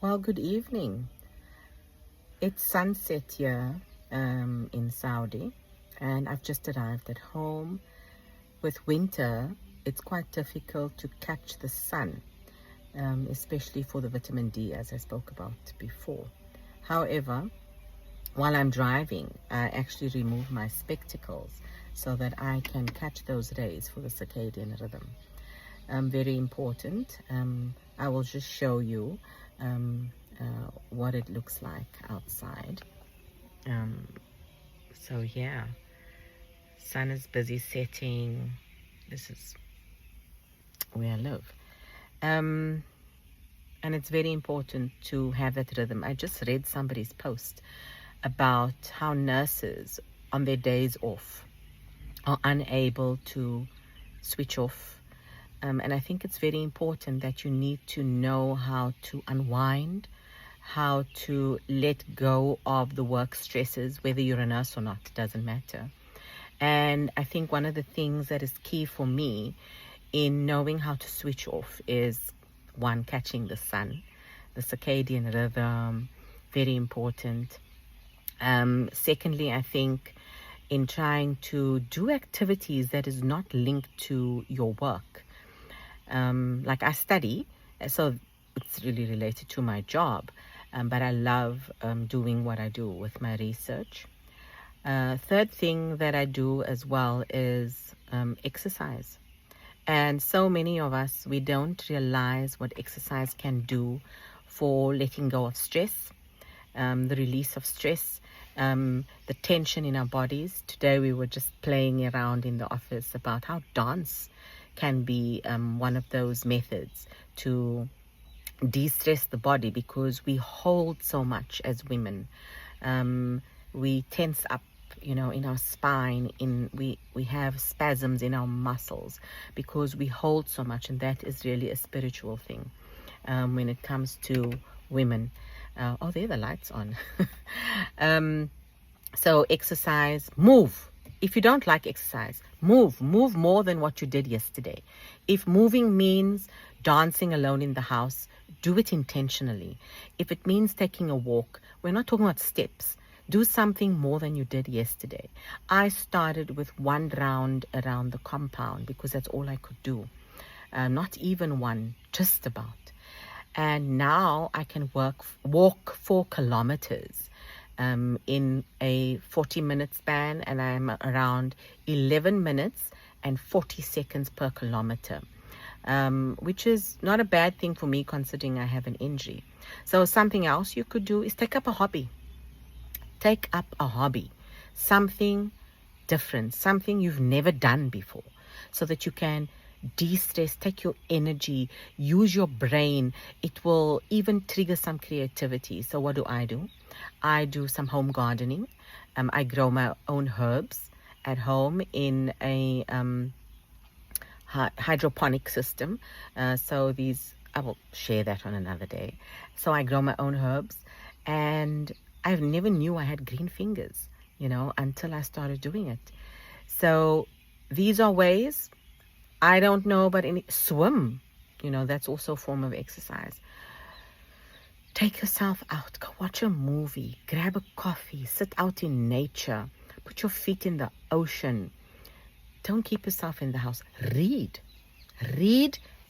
Well, good evening. It's sunset here in Saudi, and I've just arrived at home. With winter, it's quite difficult to catch the sun, especially for the vitamin D, as I spoke about before. However, while I'm driving, I actually remove my spectacles so that I can catch those rays for the circadian rhythm. Very important. I will just show you what it looks like outside. Um, so yeah, sun is busy setting. This is where I live. Um, and it's very important to have that rhythm. I just read somebody's post about how nurses on their days off are unable to switch off. And I think it's very important that you need to know how to unwind, how to let go of the work stresses, whether you're a nurse or not, it doesn't matter. And I think one of the things that is key for me in knowing how to switch off is one, catching the sun, the circadian rhythm, very important. Secondly, I think in trying to do activities that is not linked to your work. Like I study, so it's really related to my job, but I love doing what I do with my research. Third thing that I do as well is exercise. And so many of us, we don't realize what exercise can do for letting go of stress, the release of stress, the tension in our bodies. Today we were just playing around in the office about how dance can be one of those methods to de-stress the body, because we hold so much as women. We tense up, in our spine, we have spasms in our muscles because we hold so much, and that is really a spiritual thing when it comes to women. Oh, there the lights on. So exercise, move. If you don't like exercise, move more than what you did yesterday. If moving means dancing alone in the house, do it intentionally. If it means taking a walk, we're not talking about steps. Do something more than you did yesterday. I started with one round around the compound because that's all I could do. Not even one, just about. And now I can walk 4 kilometers in a 40-minute span, and I'm around 11 minutes and 40 seconds per kilometer, which is not a bad thing for me considering I have an injury. So something else you could do is take up a hobby. Take up a hobby, something different, something you've never done before, so that you can de-stress, take your energy, use your brain. It will even trigger some creativity. So what do? I do some home gardening. I grow my own herbs at home in a hydroponic system. So I will share that on another day. So I grow my own herbs, and I never knew I had green fingers, until I started doing it. So these are ways. I don't know, but swim, that's also a form of exercise. Take yourself out, go watch a movie, grab a coffee, sit out in nature, put your feet in the ocean. Don't keep yourself in the house. Read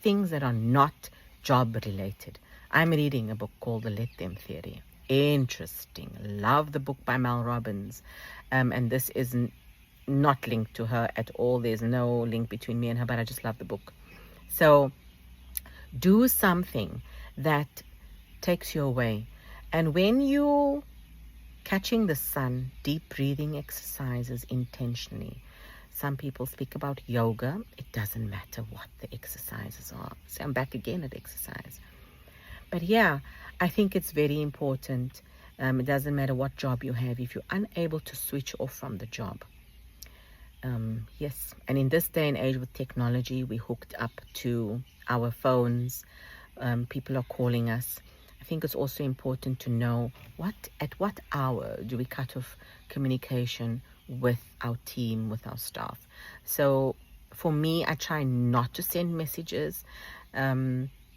things that are not job related. I'm reading a book called The Let Them Theory. Interesting. Love the book by Mel Robbins. And this isn't not linked to her at all. There's no link between me and her, but I just love the book. So do something that takes you away. And when you catching the sun, deep breathing exercises intentionally. Some people speak about yoga. It doesn't matter what the exercises are. So I'm back again at exercise. But yeah, I think it's very important. It doesn't matter what job you have. If you're unable to switch off from the job, yes. And in this day and age with technology, we hooked up to our phones. People are calling us. I think it's also important to know at what hour do we cut off communication with our team, with our staff. So for me, I try not to send messages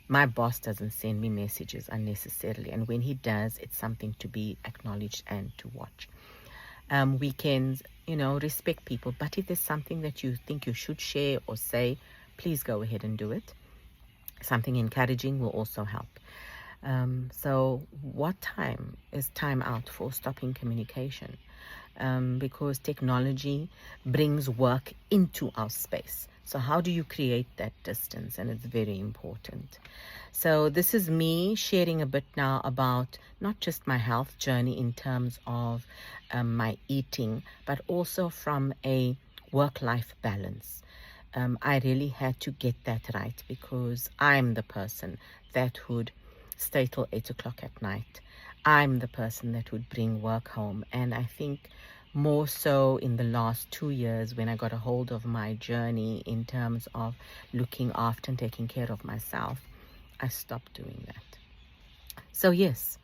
My boss doesn't send me messages unnecessarily, and when he does, it's something to be acknowledged and to watch. Weekends, respect people, but if there's something that you think you should share or say, please go ahead and do it. Something encouraging will also help. So what time is time out for stopping communication? Because technology brings work into our space. So how do you create that distance? And it's very important. So this is me sharing a bit now about not just my health journey in terms of my eating, but also from a work-life balance. I really had to get that right, because I'm the person that would stay till 8 o'clock at night. I'm the person that would bring work home. And I think more so in the last 2 years, when I got a hold of my journey in terms of looking after and taking care of myself, I stopped doing that. So yes,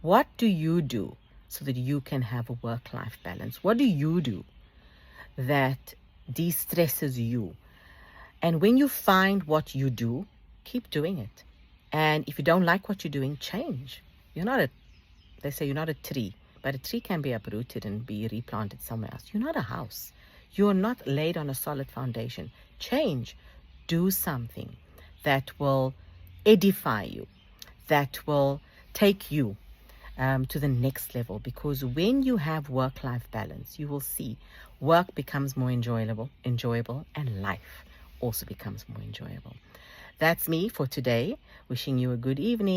what do you do so that you can have a work-life balance? What do you do that de-stresses you? And when you find what you do, keep doing it. And if you don't like what you're doing, change. They say you're not a tree, but a tree can be uprooted and be replanted somewhere else. You're not a house. You're not laid on a solid foundation. Change. Do something that will edify you, that will take you to the next level. Because when you have work-life balance, you will see work becomes more enjoyable, and life also becomes more enjoyable. That's me for today. Wishing you a good evening.